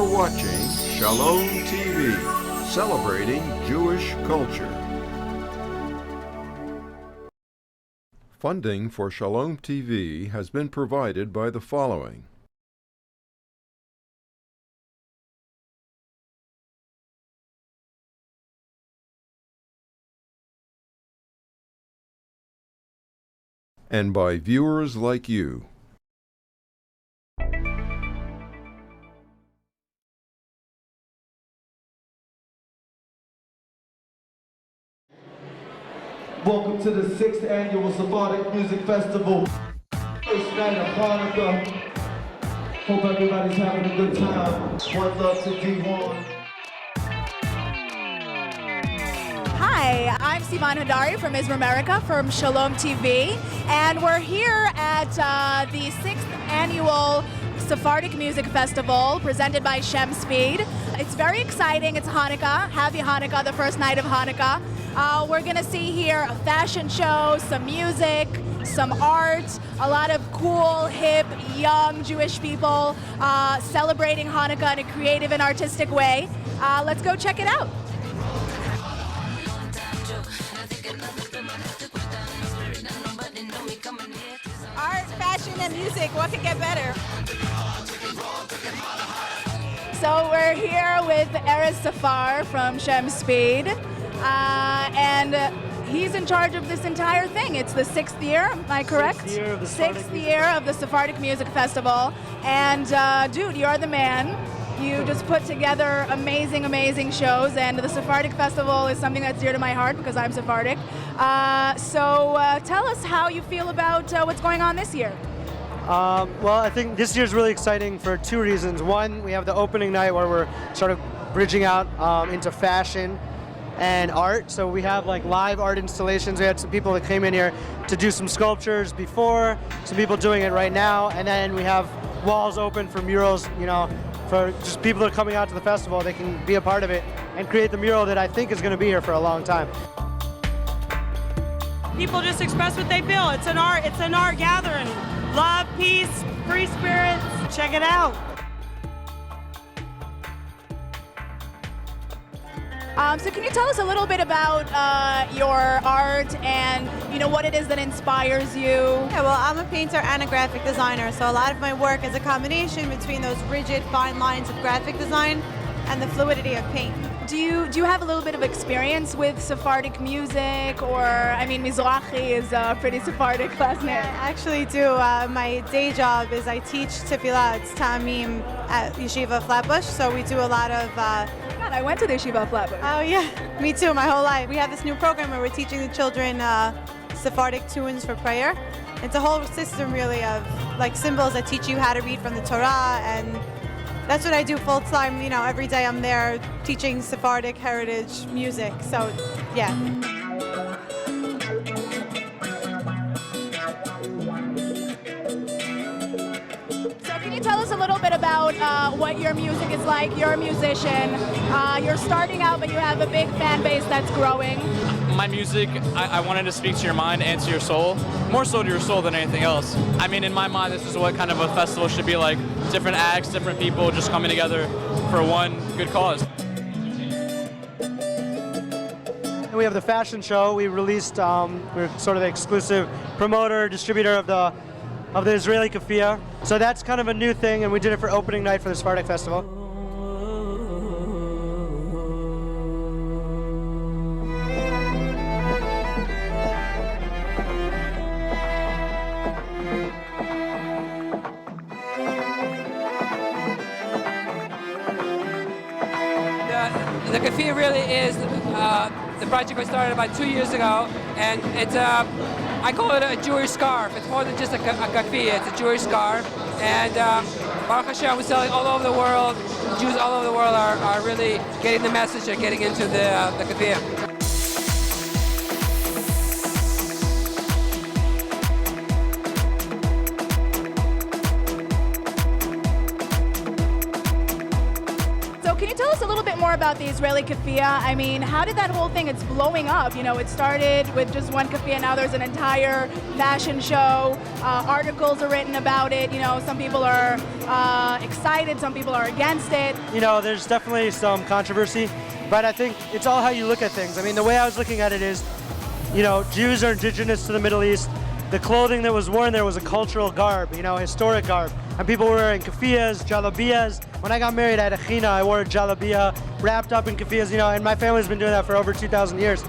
You're watching Shalom TV, celebrating Jewish culture. Funding for Shalom TV has been provided by the following. And by viewers like you. Welcome to the 6th annual Sephardic Music Festival. First night of Hanukkah. Hope everybody's having a good time. One love to Diwon. Hi, I'm Sivan Hadari from Israel, America, from Shalom TV, and we're here at the 6th annual Sephardic Music Festival presented by Shemspeed. It's very exciting. It's Hanukkah. Happy Hanukkah, the first night of Hanukkah. We're going to see here a fashion show, some music, some art, a lot of cool, hip, young Jewish people celebrating Hanukkah in a creative and artistic way. Let's go check it out. Art, fashion, and music, what could get better? So we're here with Erez Safar from Shemspeed, and he's in charge of this entire thing. It's the 6th year, am I correct? 6th year of the Sephardic Music Festival. And dude, you're the man. You just put together amazing, amazing shows, and the Sephardic Festival is something that's dear to my heart because I'm Sephardic. So tell us how you feel about what's going on this year. Well, I think this year's really exciting for two reasons. One, we have the opening night where we're sort of bridging out into fashion and art. So we have like live art installations. We had some people that came in here to do some sculptures before, some people doing it right now, and then we have walls open for murals, you know, for just people that are coming out to the festival. They can be a part of it and create the mural that I think is going to be here for a long time. People just express what they feel. It's an art gathering. Love, peace, free spirits. Check it out. So can you tell us a little bit about your art and what it is that inspires you? Yeah, well, I'm a painter and a graphic designer, so a lot of my work is a combination between those rigid, fine lines of graphic design and the fluidity of paint. Do you have a little bit of experience with Sephardic music, or I mean, Mizrahi is a pretty Sephardic last name. I actually do. My day job is I teach tefillah, it's ta'amim at Yeshiva Flatbush, so we do a lot of God, I went to the Yeshiva Flatbush. Oh yeah, me too, my whole life. We have this new program where we're teaching the children Sephardic tunes for prayer. It's a whole system really of like symbols that teach you how to read from the Torah, and that's what I do full time. Every day I'm there teaching Sephardic heritage music. So yeah. Can you tell us a little bit about what your music is like? You're a musician. You're starting out, but you have a big fan base that's growing. My music, I wanted to speak to your mind and to your soul, more so to your soul than anything else. I mean, in my mind, this is what kind of a festival should be like. Different acts, different people just coming together for one good cause. And we have the fashion show. We released, we're sort of the exclusive promoter, distributor of the Israeli keffiyeh. So that's kind of a new thing, and we did it for opening night for the Sephardic Festival. The keffiyeh really is the project was started about 2 years ago, and it's I call it a Jewish scarf. It's more than just a keffiyeh, it's a Jewish scarf. And Baruch Hashem, we're selling all over the world. Jews all over the world are really getting the message and getting into the keffiyeh. you tell us a little bit more about the Israeli keffiyeh? I mean, how did that whole thing, it's blowing up. You know, it started with just one keffiyeh, now there's an entire fashion show. Articles are written about it. You know, some people are excited, some people are against it. You know, there's definitely some controversy, but I think it's all how you look at things. I mean, the way I was looking at it is, you know, Jews are indigenous to the Middle East. The clothing that was worn there was a cultural garb, you know, historic garb. And people were wearing keffiyehs, jalabiyas. When I got married, I had a china, I wore a jalabiyah wrapped up in keffiyehs, you know, and my family's been doing that for over 2,000 years.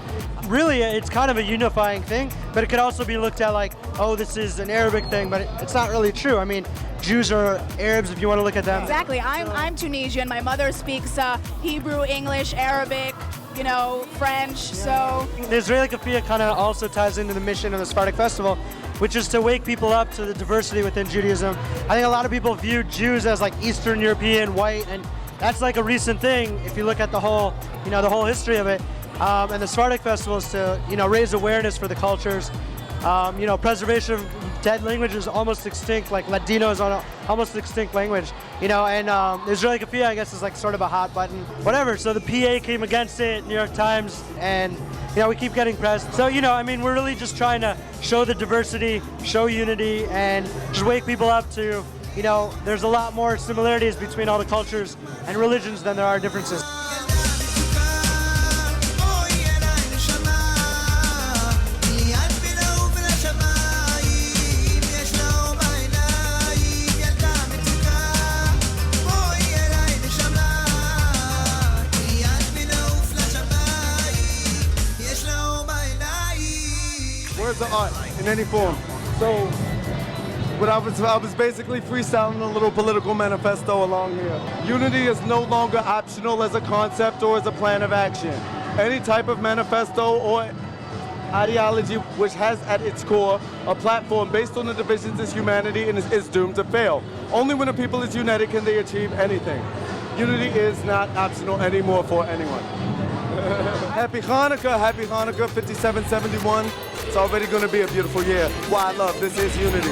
Really, it's kind of a unifying thing, but it could also be looked at like, oh, this is an Arabic thing, but it's not really true. I mean, Jews are Arabs if you want to look at them. Exactly. I'm Tunisian. My mother speaks Hebrew, English, Arabic, you know, French, so... The Israeli keffiyeh kind of also ties into the mission of the Sephardic Festival, which is to wake people up to the diversity within Judaism. I think a lot of people view Jews as like Eastern European, white, and that's like a recent thing if you look at the whole, you know, the whole history of it. And the Sephardic Festival is to, you know, raise awareness for the cultures. You know, preservation of dead languages almost extinct, like Ladino is on an almost extinct language, you know, and the Israeli keffiyeh, I guess, is like sort of a hot button, whatever. So the PA came against it, New York Times, and, you know, we keep getting pressed. So, you know, I mean, we're really just trying to show the diversity, show unity, and just wake people up to, you know, there's a lot more similarities between all the cultures and religions than there are differences. Words of art in any form. So, what I was basically freestyling a little political manifesto along here. Unity is no longer optional as a concept or as a plan of action. Any type of manifesto or ideology which has at its core a platform based on the divisions is humanity and is doomed to fail. Only when a people is united can they achieve anything. Unity is not optional anymore for anyone. Happy Hanukkah 5771. It's already going to be a beautiful year. Why I love this is unity.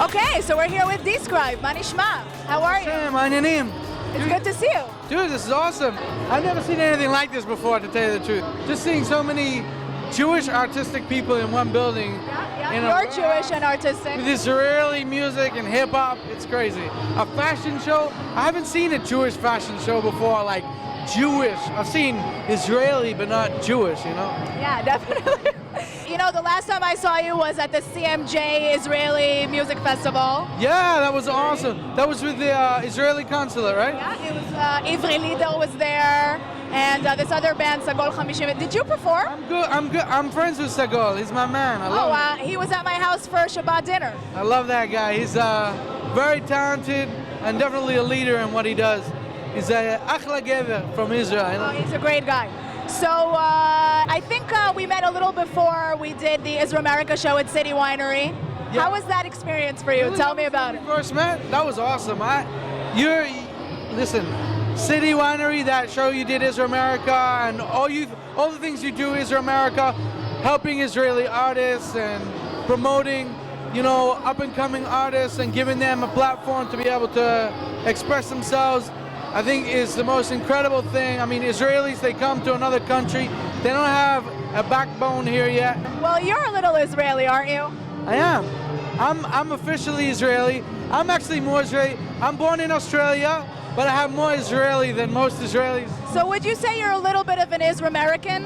Okay, so we're here with Describe. Manishma, how are you? It's good to see you. Dude, this is awesome. I've never seen anything like this before, to tell you the truth. Just seeing so many Jewish artistic people in one building. You're Jewish and artistic. With Israeli music and hip hop, it's crazy. A fashion show, I haven't seen a Jewish fashion show before, like Jewish. I've seen Israeli, but not Jewish, you know? Yeah, definitely. You know, the last time I saw you was at the CMJ Israeli Music Festival. Yeah, that was awesome. That was with the Israeli consulate, right? Yeah, it was Ivri Lidl was there, and this other band, Sagol 50. Did you perform? I'm good. I'm friends with Sagol. He's my man. I love him. He was at my house for Shabbat dinner. I love that guy. He's very talented and definitely a leader in what he does. He's a Achla Gever from Israel. You know? He's a great guy. So I think we met a little before we did the Israel America show at City Winery. Yeah. How was that experience for you? Really, Tell me about it. First met, that was awesome. Listen, City Winery, that show you did Israel America, and all the things you do Israel America, helping Israeli artists and promoting, you know, up and coming artists and giving them a platform to be able to express themselves, I think is the most incredible thing. I mean, Israelis, they come to another country, they don't have a backbone here yet. Well, you're a little Israeli, aren't you? I am. I'm officially Israeli. I'm actually more Israeli. I'm born in Australia, but I have more Israeli than most Israelis. So would you say you're a little bit of an Israel-American?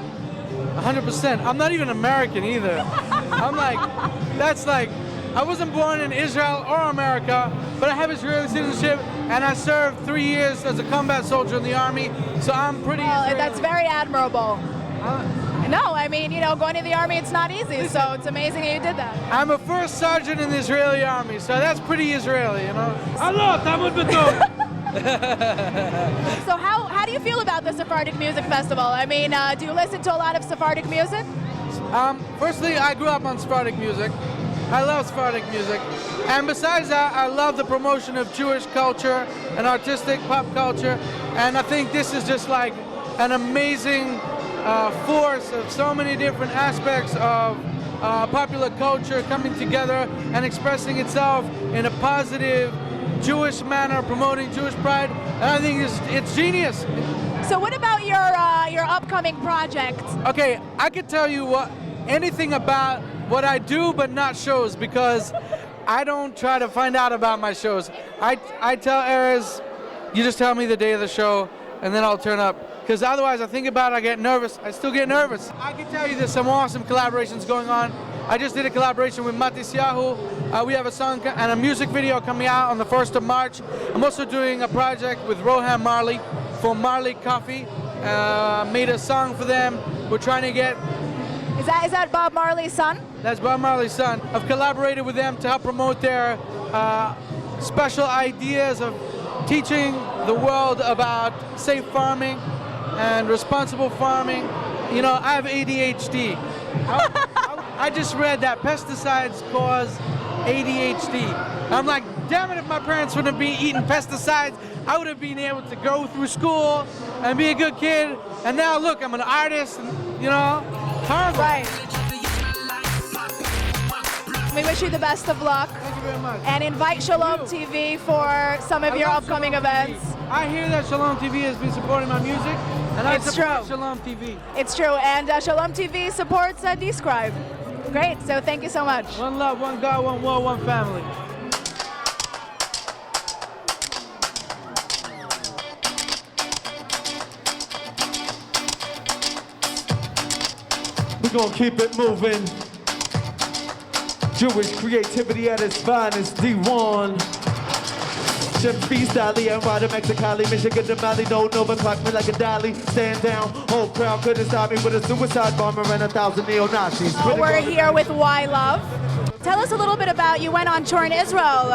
100%. I'm not even American either. I wasn't born in Israel or America, but I have Israeli citizenship, and I served 3 years as a combat soldier in the army, so I'm pretty Israeli. That's very admirable. No, I mean, you know, going to the army, it's not easy, so it's amazing that you did that. I'm a first sergeant in the Israeli army, so that's pretty Israeli, you know? So how do you feel about the Sephardic Music Festival? I mean, do you listen to a lot of Sephardic music? Firstly, I grew up on Sephardic music. I love Sephardic music. And besides that, I love the promotion of Jewish culture and artistic pop culture. And I think this is just like an amazing force of so many different aspects of popular culture coming together and expressing itself in a positive, Jewish manner, promoting Jewish pride, and I think it's genius. So what about your upcoming project? Okay, I could tell you anything about what I do, but not shows, because I don't try to find out about my shows. I tell Erez, you just tell me the day of the show, and then I'll turn up. Because otherwise, I think about it, I get nervous. I still get nervous. I can tell you there's some awesome collaborations going on. I just did a collaboration with Matisyahu. We have a song and a music video coming out on the 1st of March. I'm also doing a project with Rohan Marley for Marley Coffee. Made a song for them. We're trying to get... Is that Bob Marley's son? That's Bob Marley's son. I've collaborated with them to help promote their special ideas of teaching the world about safe farming and responsible farming. You know, I have ADHD. I just read that pesticides cause ADHD. I'm like, damn it, if my parents wouldn't be eating pesticides, I would have been able to go through school and be a good kid. And now look, I'm an artist, and, you know, horrible. Right. We wish you the best of luck. Thank you very much. And invite Shalom TV for some of your upcoming events. I hear that Shalom TV has been supporting my music, and I support Shalom TV. It's true, and Shalom TV supports Describe. Great, so thank you so much. One love, one God, one world, one family. We're gonna keep it moving. Jewish creativity at its finest, Diwon. Shemspeed, Sally, and Ryder, Mexicali, Michigan, to Mali, no, Nova, clock me like a dolly. Stand down, whole crowd couldn't stop me with a suicide bomber and 1,000 neo-Nazis. We're here with Y Love. Tell us a little bit about, you went on tour in Israel.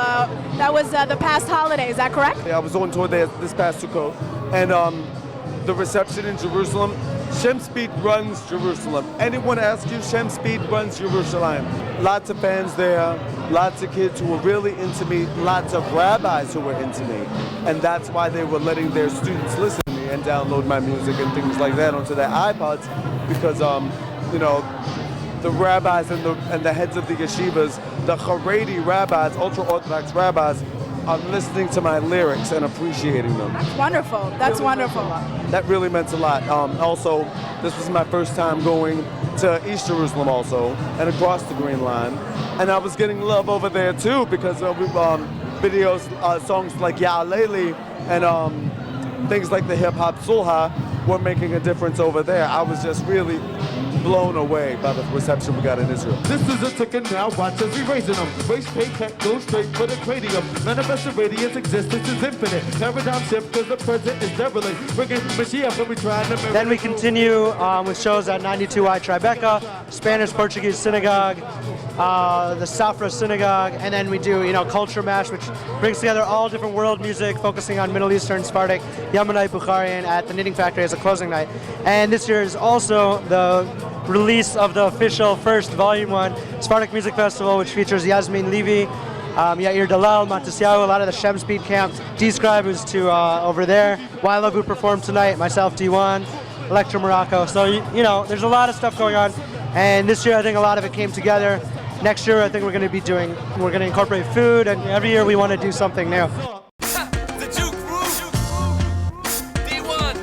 That was the past holiday, is that correct? Yeah, I was on tour there this past Sukkot. And the reception in Jerusalem, Shemspeed runs Jerusalem. Anyone asks you, Shemspeed runs Jerusalem. Lots of fans there, lots of kids who were really into me, lots of rabbis who were into me. And that's why they were letting their students listen to me and download my music and things like that onto their iPods, because, you know, the rabbis and the heads of the yeshivas, the Haredi rabbis, ultra-Orthodox rabbis, are listening to my lyrics and appreciating them. That's wonderful. That's wonderful. That really meant a lot. Also, this was my first time going to East Jerusalem also, and across the Green Line. And I was getting love over there too, because videos, songs like Ya Leili and things like the hip hop Sulha were making a difference over there. I was just really blown away by the reception we got in Israel. This is a ticket now, watch as we raising them. Race pay tech goes straight for the cranium. Manifest the radiance, existence is infinite. Paradigm shift cause the present is derelict. Bringing Mashiach when we try to... Then we continue with shows at 92I Tribeca, Spanish Portuguese Synagogue, the Safra Synagogue, and then we do, you know, Culture Mash, which brings together all different world music, focusing on Middle Eastern, Sephardic, Yemenite, Bukharian at the Knitting Factory as a closing night. And this year is also the release of the official first Volume 1 Sephardic Music Festival, which features Yasmin Levy, Yair Dalal, Matisyahu, a lot of the Shemspeed camp, Describe, who's over there, Y Love, who performed tonight, myself, Diwon, Electra Morocco. So, you know, there's a lot of stuff going on. And this year, I think a lot of it came together. Next year, I think we're going to incorporate food, and every year we want to do something new. Diwon,